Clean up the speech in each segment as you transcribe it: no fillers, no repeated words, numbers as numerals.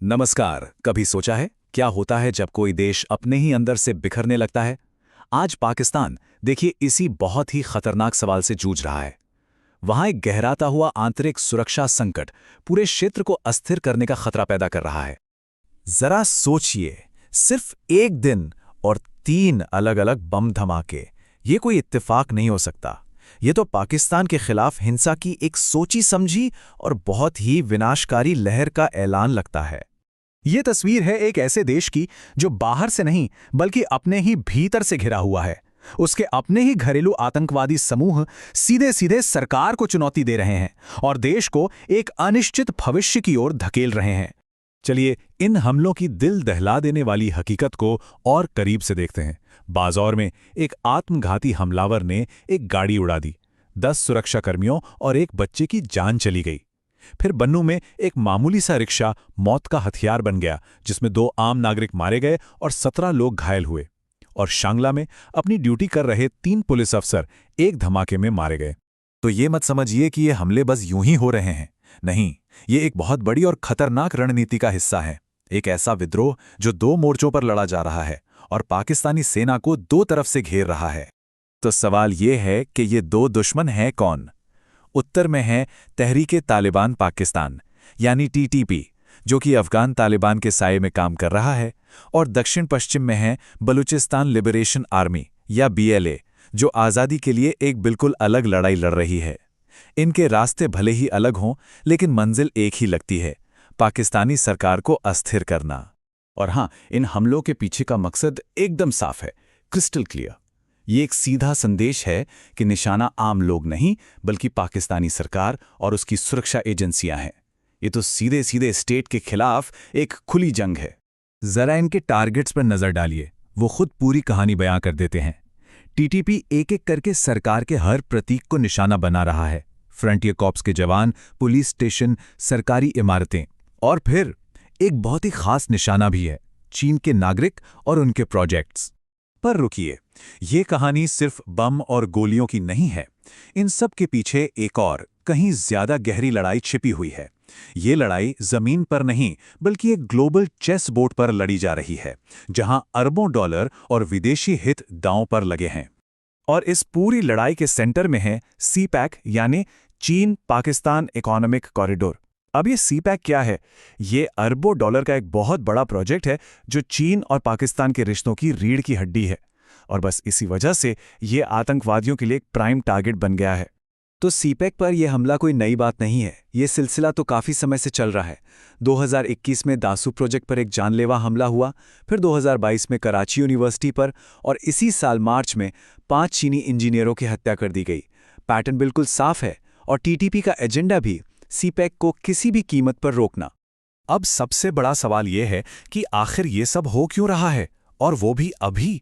नमस्कार। कभी सोचा है क्या होता है जब कोई देश अपने ही अंदर से बिखरने लगता है? आज पाकिस्तान देखिए इसी बहुत ही खतरनाक सवाल से जूझ रहा है। वहां एक गहराता हुआ आंतरिक सुरक्षा संकट पूरे क्षेत्र को अस्थिर करने का खतरा पैदा कर रहा है। जरा सोचिए, सिर्फ एक दिन और 3 अलग-अलग बम धमाके, ये कोई इत्तेफाक नहीं हो सकता। ये तो पाकिस्तान के खिलाफ हिंसा की एक सोची समझी और बहुत ही विनाशकारी लहर का ऐलान लगता है। ये तस्वीर है एक ऐसे देश की जो बाहर से नहीं बल्कि अपने ही भीतर से घिरा हुआ है। उसके अपने ही घरेलू आतंकवादी समूह सीधे सीधे सरकार को चुनौती दे रहे हैं और देश को एक अनिश्चित भविष्य की ओर धकेल रहे हैं। चलिए इन हमलों की दिल दहला देने वाली हकीकत को और करीब से देखते हैं। बाज़ौर में एक आत्मघाती हमलावर ने एक गाड़ी उड़ा दी, 10 सुरक्षाकर्मियों और एक बच्चे की जान चली गई। फिर बन्नू में एक मामूली सा रिक्शा मौत का हथियार बन गया, जिसमें 2 आम नागरिक मारे गए और 17 लोग घायल हुए। और शांगला में अपनी ड्यूटी कर रहे 3 पुलिस अफसर एक धमाके में मारे गए। तो ये मत समझिए कि ये हमले बस यूं ही हो रहे हैं। नहीं, ये एक बहुत बड़ी और खतरनाक रणनीति का हिस्सा है। एक ऐसा विद्रोह जो 2 मोर्चों पर लड़ा जा रहा है और पाकिस्तानी सेना को 2 तरफ से घेर रहा है। तो सवाल ये है कि ये 2 दुश्मन हैं कौन? उत्तर में है तहरीके तालिबान पाकिस्तान यानी टीटीपी, जो कि अफगान तालिबान के साये में काम कर रहा है, और दक्षिण पश्चिम में है बलूचिस्तान लिबरेशन आर्मी या बीएलए, जो आज़ादी के लिए एक बिल्कुल अलग लड़ाई लड़ रही है। इनके रास्ते भले ही अलग हों, लेकिन मंजिल एक ही लगती है, पाकिस्तानी सरकार को अस्थिर करना। और हाँ, इन हमलों के पीछे का मकसद एकदम साफ है, क्रिस्टल क्लियर। ये एक सीधा संदेश है कि निशाना आम लोग नहीं बल्कि पाकिस्तानी सरकार और उसकी सुरक्षा एजेंसियां हैं। ये तो सीधे सीधे स्टेट के खिलाफ एक खुली जंग है। जरा इनके टारगेट्स पर नजर डालिए, वो खुद पूरी कहानी बयां कर देते हैं। टीटीपी एक एक करके सरकार के हर प्रतीक को निशाना बना रहा है। फ्रंटियर कॉर्प्स के जवान, पुलिस स्टेशन, सरकारी इमारतें, और फिर एक बहुत ही खास निशाना भी है, चीन के नागरिक और उनके प्रोजेक्ट्स। पर रुकिए, ये कहानी सिर्फ बम और गोलियों की नहीं है। इन सब के पीछे एक और कहीं ज्यादा गहरी लड़ाई छिपी हुई है। ये लड़ाई जमीन पर नहीं बल्कि एक ग्लोबल चेस बोर्ड पर लड़ी जा रही है, जहां अरबों डॉलर और विदेशी हित दांव पर लगे हैं। और इस पूरी लड़ाई के सेंटर में है सीपैक यानी चीन पाकिस्तान इकोनॉमिक कॉरिडोर। अब ये सीपैक क्या है? ये अरबों डॉलर का एक बहुत बड़ा प्रोजेक्ट है जो चीन और पाकिस्तान के रिश्तों की रीढ़ की हड्डी है, और बस इसी वजह से ये आतंकवादियों के लिए एक प्राइम टारगेट बन गया है। तो सीपैक पर यह हमला कोई नई बात नहीं है। ये सिलसिला तो काफ़ी समय से चल रहा है। 2021 में दासू प्रोजेक्ट पर एक जानलेवा हमला हुआ, फिर 2022 में कराची यूनिवर्सिटी पर, और इसी साल मार्च में 5 चीनी इंजीनियरों की हत्या कर दी गई। पैटर्न बिल्कुल साफ है, और टीटीपी का एजेंडा भी सीपैक को किसी भी कीमत पर रोकना। अब सबसे बड़ा सवाल यह है कि आखिर ये सब हो क्यों रहा है, और वो भी अभी?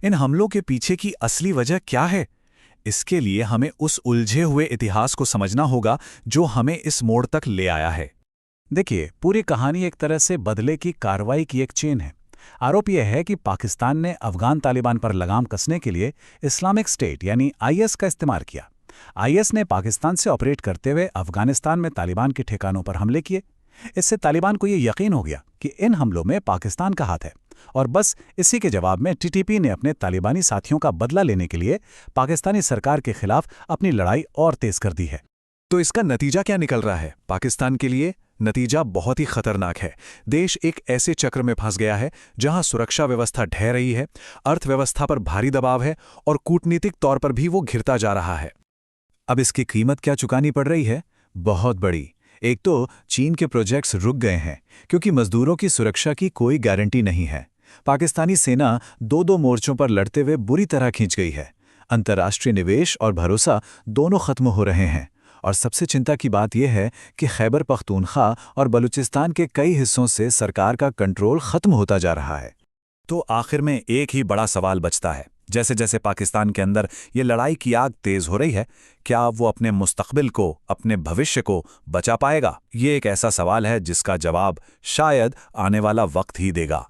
इन हमलों के पीछे की असली वजह क्या है? इसके लिए हमें उस उलझे हुए इतिहास को समझना होगा जो हमें इस मोड़ तक ले आया है। देखिए, पूरी कहानी एक तरह से बदले की कार्रवाई की एक चेन है। आरोप यह है कि पाकिस्तान ने अफगान तालिबान पर लगाम कसने के लिए इस्लामिक स्टेट यानी आईएस का इस्तेमाल किया। आईएस ने पाकिस्तान से ऑपरेट करते हुए अफगानिस्तान में तालिबान के ठिकानों पर हमले किए। इससे तालिबान को यह यकीन हो गया कि इन हमलों में पाकिस्तान का हाथ है, और बस इसी के जवाब में टीटीपी ने अपने तालिबानी साथियों का बदला लेने के लिए पाकिस्तानी सरकार के खिलाफ अपनी लड़ाई और तेज कर दी है। तो इसका नतीजा क्या निकल रहा है पाकिस्तान के लिए? नतीजा बहुत ही खतरनाक है। देश एक ऐसे चक्र में फंस गया है जहां सुरक्षा व्यवस्था ढह रही है, अर्थव्यवस्था पर भारी दबाव है, और कूटनीतिक तौर पर भी वो घिरता जा रहा है। अब इसकी कीमत क्या चुकानी पड़ रही है? बहुत बड़ी। एक तो चीन के प्रोजेक्ट्स रुक गए हैं क्योंकि मजदूरों की सुरक्षा की कोई गारंटी नहीं है। पाकिस्तानी सेना 2 मोर्चों पर लड़ते हुए बुरी तरह खींच गई है। अंतर्राष्ट्रीय निवेश और भरोसा दोनों खत्म हो रहे हैं। और सबसे चिंता की बात यह है कि खैबर पख्तूनख्वा और बलूचिस्तान के कई हिस्सों से सरकार का कंट्रोल खत्म होता जा रहा है। तो आखिर में एक ही बड़ा सवाल बचता है, जैसे जैसे पाकिस्तान के अंदर ये लड़ाई की आग तेज हो रही है, क्या वो अपने मुस्तकबिल को, अपने भविष्य को बचा पाएगा? ये एक ऐसा सवाल है जिसका जवाब शायद आने वाला वक्त ही देगा।